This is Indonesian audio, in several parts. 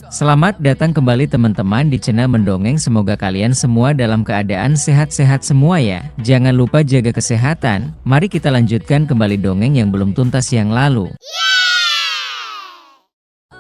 Selamat datang kembali teman-teman di channel Mendongeng. Semoga kalian semua dalam keadaan sehat-sehat semua ya. Jangan lupa jaga kesehatan. Mari kita lanjutkan kembali dongeng yang belum tuntas yang lalu.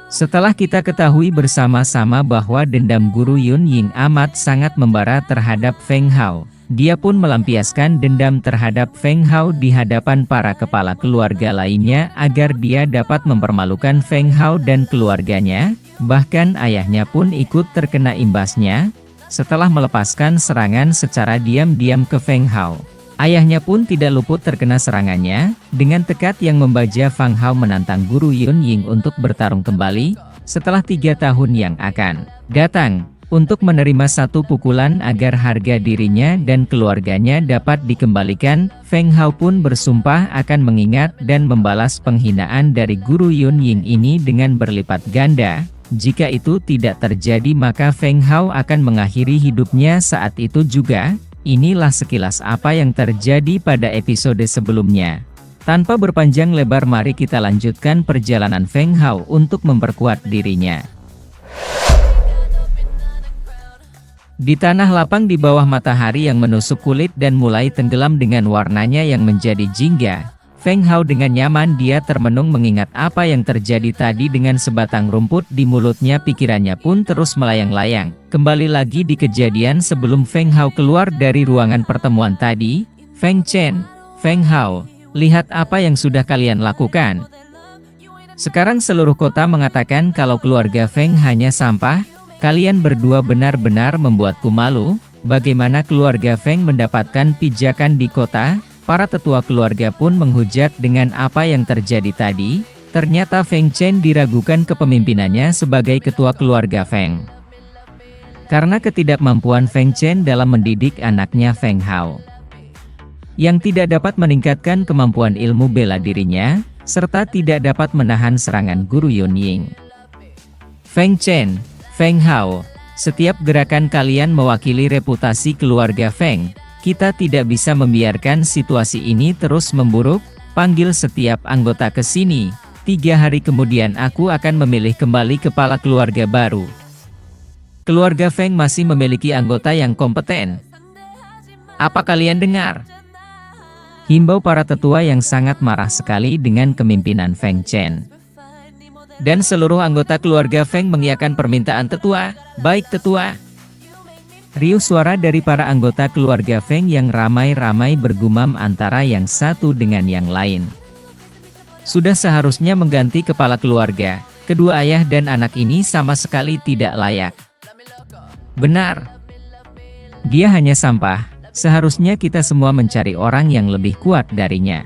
Setelah kita ketahui bersama-sama bahwa dendam Guru Yun Ying amat sangat membara terhadap Feng Hao, dia pun melampiaskan dendam terhadap Feng Hao di hadapan para kepala keluarga lainnya agar dia dapat mempermalukan Feng Hao dan keluarganya. Bahkan ayahnya pun ikut terkena imbasnya, setelah melepaskan serangan secara diam-diam ke Feng Hao. Ayahnya pun tidak luput terkena serangannya, dengan tekad yang membaja Feng Hao menantang Guru Yun Ying untuk bertarung kembali, setelah 3 tahun yang akan datang, untuk menerima satu pukulan agar harga dirinya dan keluarganya dapat dikembalikan. Feng Hao pun bersumpah akan mengingat dan membalas penghinaan dari Guru Yun Ying ini dengan berlipat ganda. Jika itu tidak terjadi maka Feng Hao akan mengakhiri hidupnya saat itu juga. Inilah sekilas apa yang terjadi pada episode sebelumnya. Tanpa berpanjang lebar mari kita lanjutkan perjalanan Feng Hao untuk memperkuat dirinya. Di tanah lapang di bawah matahari yang menusuk kulit dan mulai tenggelam dengan warnanya yang menjadi jingga, Feng Hao dengan nyaman dia termenung mengingat apa yang terjadi tadi dengan sebatang rumput di mulutnya. Pikirannya pun terus melayang-layang. Kembali lagi di kejadian sebelum Feng Hao keluar dari ruangan pertemuan tadi. Feng Chen, Feng Hao, lihat apa yang sudah kalian lakukan. Sekarang seluruh kota mengatakan kalau keluarga Feng hanya sampah. Kalian berdua benar-benar membuatku malu. Bagaimana keluarga Feng mendapatkan pijakan di kota? Para tetua keluarga pun menghujat dengan apa yang terjadi tadi. Ternyata Feng Chen diragukan kepemimpinannya sebagai ketua keluarga Feng. Karena ketidakmampuan Feng Chen dalam mendidik anaknya Feng Hao, yang tidak dapat meningkatkan kemampuan ilmu bela dirinya, serta tidak dapat menahan serangan Guru Yun Ying. Feng Chen, Feng Hao, setiap gerakan kalian mewakili reputasi keluarga Feng. Kita tidak bisa membiarkan situasi ini terus memburuk. Panggil setiap anggota ke sini. 3 hari kemudian aku akan memilih kembali kepala keluarga baru. Keluarga Feng masih memiliki anggota yang kompeten. Apa kalian dengar? Himbau para tetua yang sangat marah sekali dengan kepemimpinan Feng Chen. Dan seluruh anggota keluarga Feng mengiyakan permintaan tetua. Baik tetua. Riuh suara dari para anggota keluarga Feng yang ramai-ramai bergumam antara yang satu dengan yang lain. Sudah seharusnya mengganti kepala keluarga. Kedua ayah dan anak ini sama sekali tidak layak. Benar. Dia hanya sampah. Seharusnya kita semua mencari orang yang lebih kuat darinya.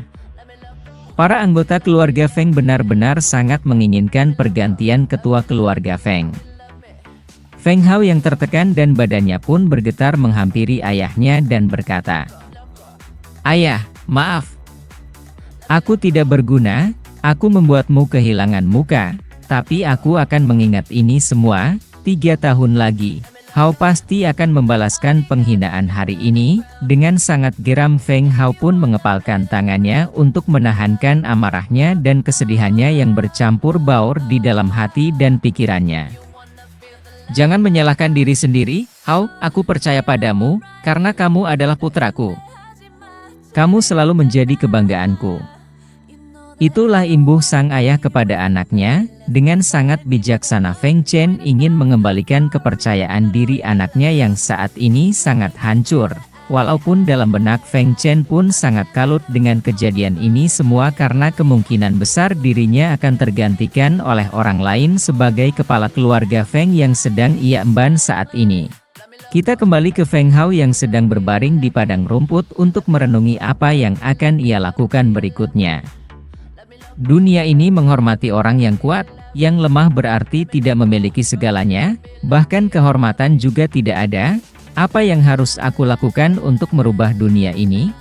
Para anggota keluarga Feng benar-benar sangat menginginkan pergantian ketua keluarga Feng. Feng Hao yang tertekan dan badannya pun bergetar menghampiri ayahnya dan berkata, "Ayah, maaf. Aku tidak berguna, aku membuatmu kehilangan muka, tapi aku akan mengingat ini semua. 3 tahun lagi, Hao pasti akan membalaskan penghinaan hari ini." Dengan sangat geram Feng Hao pun mengepalkan tangannya untuk menahankan amarahnya dan kesedihannya yang bercampur baur di dalam hati dan pikirannya. Jangan menyalahkan diri sendiri, Hao, aku percaya padamu, karena kamu adalah putraku. Kamu selalu menjadi kebanggaanku. Itulah imbuh sang ayah kepada anaknya. Dengan sangat bijaksana Feng Chen ingin mengembalikan kepercayaan diri anaknya yang saat ini sangat hancur. Walaupun dalam benak Feng Chen pun sangat kalut dengan kejadian ini semua karena kemungkinan besar dirinya akan tergantikan oleh orang lain sebagai kepala keluarga Feng yang sedang ia emban saat ini. Kita kembali ke Feng Hao yang sedang berbaring di padang rumput untuk merenungi apa yang akan ia lakukan berikutnya. Dunia ini menghormati orang yang kuat, yang lemah berarti tidak memiliki segalanya, bahkan kehormatan juga tidak ada. Apa yang harus aku lakukan untuk merubah dunia ini?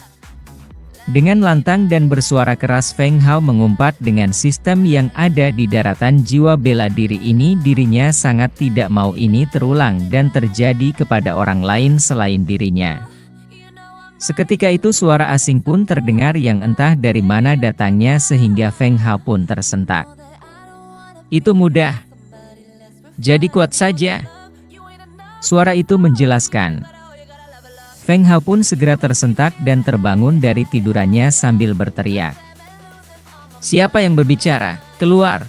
Dengan lantang dan bersuara keras Feng Hao mengumpat dengan sistem yang ada di daratan jiwa bela diri ini. Dirinya sangat tidak mau ini terulang dan terjadi kepada orang lain selain dirinya. Seketika itu suara asing pun terdengar yang entah dari mana datangnya sehingga Feng Hao pun tersentak. Itu mudah. Jadi kuat saja. Suara itu menjelaskan. Feng Hao pun segera tersentak dan terbangun dari tidurannya sambil berteriak. Siapa yang berbicara? Keluar!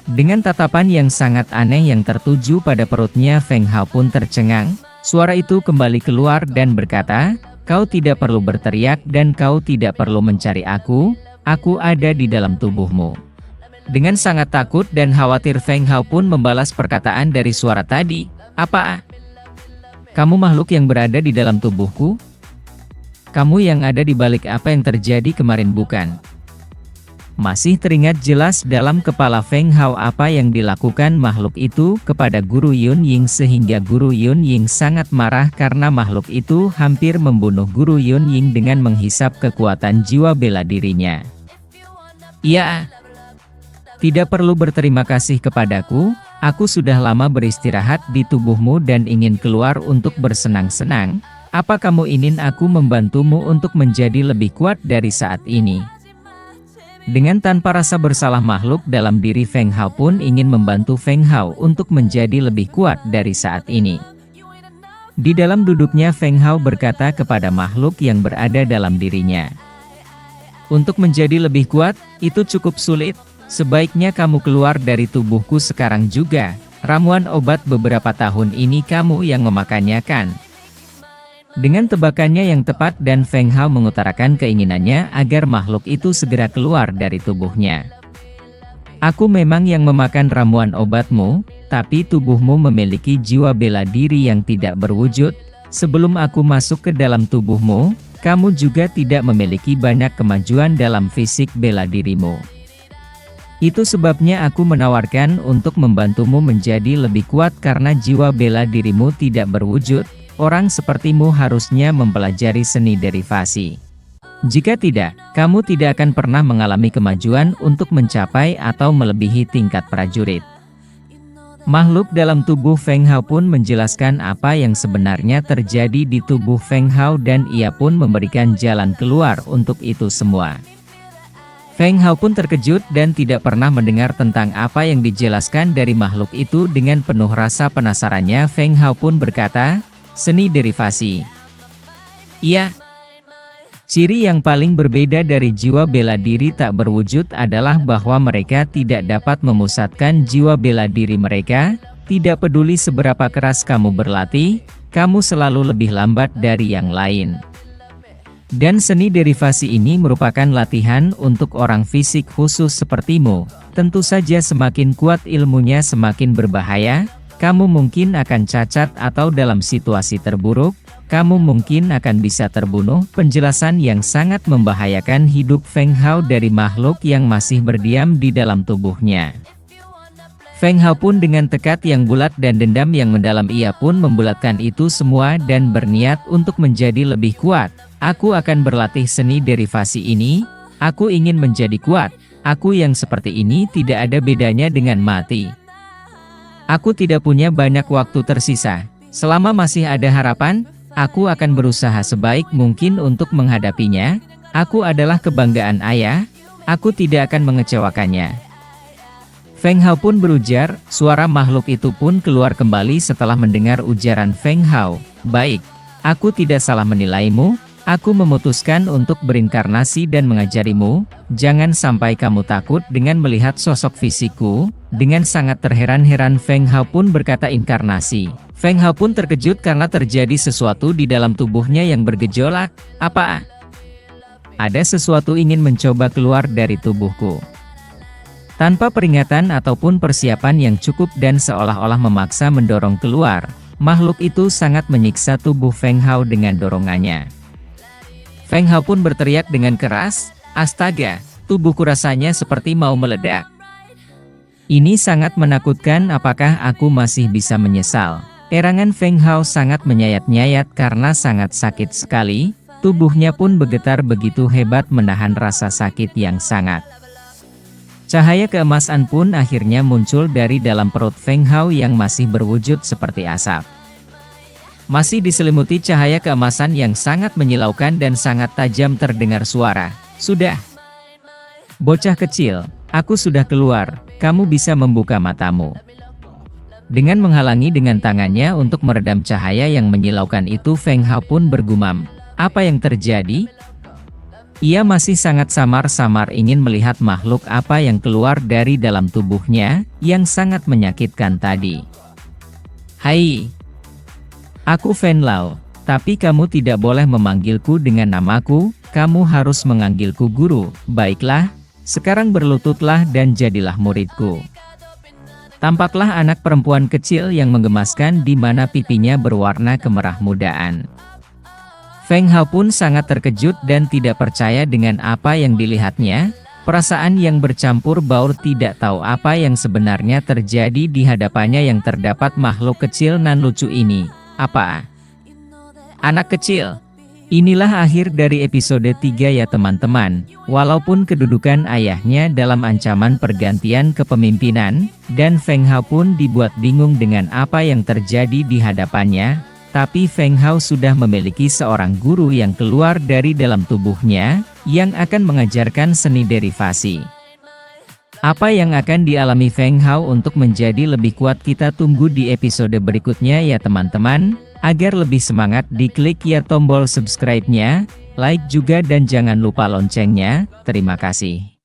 Dengan tatapan yang sangat aneh yang tertuju pada perutnya, Feng Hao pun tercengang. Suara itu kembali keluar dan berkata, kau tidak perlu berteriak dan kau tidak perlu mencari aku ada di dalam tubuhmu. Dengan sangat takut dan khawatir, Feng Hao pun membalas perkataan dari suara tadi. Apa? Kamu makhluk yang berada di dalam tubuhku? Kamu yang ada di balik apa yang terjadi kemarin, bukan? Masih teringat jelas dalam kepala Feng Hao apa yang dilakukan makhluk itu kepada Guru Yun Ying, sehingga Guru Yun Ying sangat marah karena makhluk itu hampir membunuh Guru Yun Ying dengan menghisap kekuatan jiwa bela dirinya. Iya, tidak perlu berterima kasih kepadaku. Aku sudah lama beristirahat di tubuhmu dan ingin keluar untuk bersenang-senang. Apa kamu ingin aku membantumu untuk menjadi lebih kuat dari saat ini? Dengan tanpa rasa bersalah, makhluk dalam diri Feng Hao pun ingin membantu Feng Hao untuk menjadi lebih kuat dari saat ini. Di dalam duduknya, Feng Hao berkata kepada makhluk yang berada dalam dirinya. Untuk menjadi lebih kuat, itu cukup sulit. Sebaiknya kamu keluar dari tubuhku sekarang juga. Ramuan obat beberapa tahun ini kamu yang memakannya, kan? Dengan tebakannya yang tepat, dan Feng Hao mengutarakan keinginannya agar makhluk itu segera keluar dari tubuhnya. Aku memang yang memakan ramuan obatmu, tapi tubuhmu memiliki jiwa bela diri yang tidak berwujud. Sebelum aku masuk ke dalam tubuhmu, kamu juga tidak memiliki banyak kemajuan dalam fisik bela dirimu. Itu sebabnya aku menawarkan untuk membantumu menjadi lebih kuat karena jiwa bela dirimu tidak berwujud. Orang sepertimu harusnya mempelajari seni derivasi. Jika tidak, kamu tidak akan pernah mengalami kemajuan untuk mencapai atau melebihi tingkat prajurit. Makhluk dalam tubuh Feng Hao pun menjelaskan apa yang sebenarnya terjadi di tubuh Feng Hao dan ia pun memberikan jalan keluar untuk itu semua. Feng Hao pun terkejut dan tidak pernah mendengar tentang apa yang dijelaskan dari makhluk itu. Dengan penuh rasa penasarannya, Feng Hao pun berkata, seni derivasi. Iya. Ciri yang paling berbeda dari jiwa bela diri tak berwujud adalah bahwa mereka tidak dapat memusatkan jiwa bela diri mereka. Tidak peduli seberapa keras kamu berlatih, kamu selalu lebih lambat dari yang lain. Dan seni derivasi ini merupakan latihan untuk orang fisik khusus sepertimu. Tentu saja semakin kuat ilmunya semakin berbahaya. Kamu mungkin akan cacat atau dalam situasi terburuk, kamu mungkin akan bisa terbunuh. Penjelasan yang sangat membahayakan hidup Feng Hao dari makhluk yang masih berdiam di dalam tubuhnya. Feng Hao pun dengan tekad yang bulat dan dendam yang mendalam ia pun membulatkan itu semua dan berniat untuk menjadi lebih kuat. Aku akan berlatih seni derivasi ini, aku ingin menjadi kuat, aku yang seperti ini tidak ada bedanya dengan mati. Aku tidak punya banyak waktu tersisa, selama masih ada harapan, aku akan berusaha sebaik mungkin untuk menghadapinya. Aku adalah kebanggaan ayah, aku tidak akan mengecewakannya. Feng Hao pun berujar, suara makhluk itu pun keluar kembali setelah mendengar ujaran Feng Hao. Baik, aku tidak salah menilaimu. Aku memutuskan untuk berinkarnasi dan mengajarimu. Jangan sampai kamu takut dengan melihat sosok fisikku. Dengan sangat terheran-heran Feng Hao pun berkata inkarnasi. Feng Hao pun terkejut karena terjadi sesuatu di dalam tubuhnya yang bergejolak. Apa? Ada sesuatu ingin mencoba keluar dari tubuhku. Tanpa peringatan ataupun persiapan yang cukup dan seolah-olah memaksa mendorong keluar, makhluk itu sangat menyiksa tubuh Feng Hao dengan dorongannya. Feng Hao pun berteriak dengan keras, astaga, tubuhku rasanya seperti mau meledak. Ini sangat menakutkan, apakah aku masih bisa menyesal? Erangan Feng Hao sangat menyayat-nyayat karena sangat sakit sekali, tubuhnya pun bergetar begitu hebat menahan rasa sakit yang sangat. Cahaya keemasan pun akhirnya muncul dari dalam perut Feng Hao yang masih berwujud seperti asap. Masih diselimuti cahaya keemasan yang sangat menyilaukan dan sangat tajam terdengar suara. Sudah. Bocah kecil, aku sudah keluar, kamu bisa membuka matamu. Dengan menghalangi dengan tangannya untuk meredam cahaya yang menyilaukan itu, Feng Hao pun bergumam, "Apa yang terjadi?" Ia masih sangat samar-samar ingin melihat makhluk apa yang keluar dari dalam tubuhnya, yang sangat menyakitkan tadi. "Hai, aku Fen Lao, tapi kamu tidak boleh memanggilku dengan namaku, kamu harus memanggilku guru." "Baiklah, sekarang berlututlah dan jadilah muridku." Tampaklah anak perempuan kecil yang menggemaskan di mana pipinya berwarna kemerah mudaan. Feng Hao pun sangat terkejut dan tidak percaya dengan apa yang dilihatnya. Perasaan yang bercampur baur, tidak tahu apa yang sebenarnya terjadi di hadapannya yang terdapat makhluk kecil nan lucu ini. "Apa? Anak kecil?" Inilah akhir dari episode 3 ya teman-teman. Walaupun kedudukan ayahnya dalam ancaman pergantian kepemimpinan, dan Feng Hao pun dibuat bingung dengan apa yang terjadi di hadapannya, tapi Feng Hao sudah memiliki seorang guru yang keluar dari dalam tubuhnya, yang akan mengajarkan seni derivasi. Apa yang akan dialami Feng Hao untuk menjadi lebih kuat, kita tunggu di episode berikutnya ya teman-teman. Agar lebih semangat, diklik ya tombol subscribe-nya, like juga dan jangan lupa loncengnya. Terima kasih.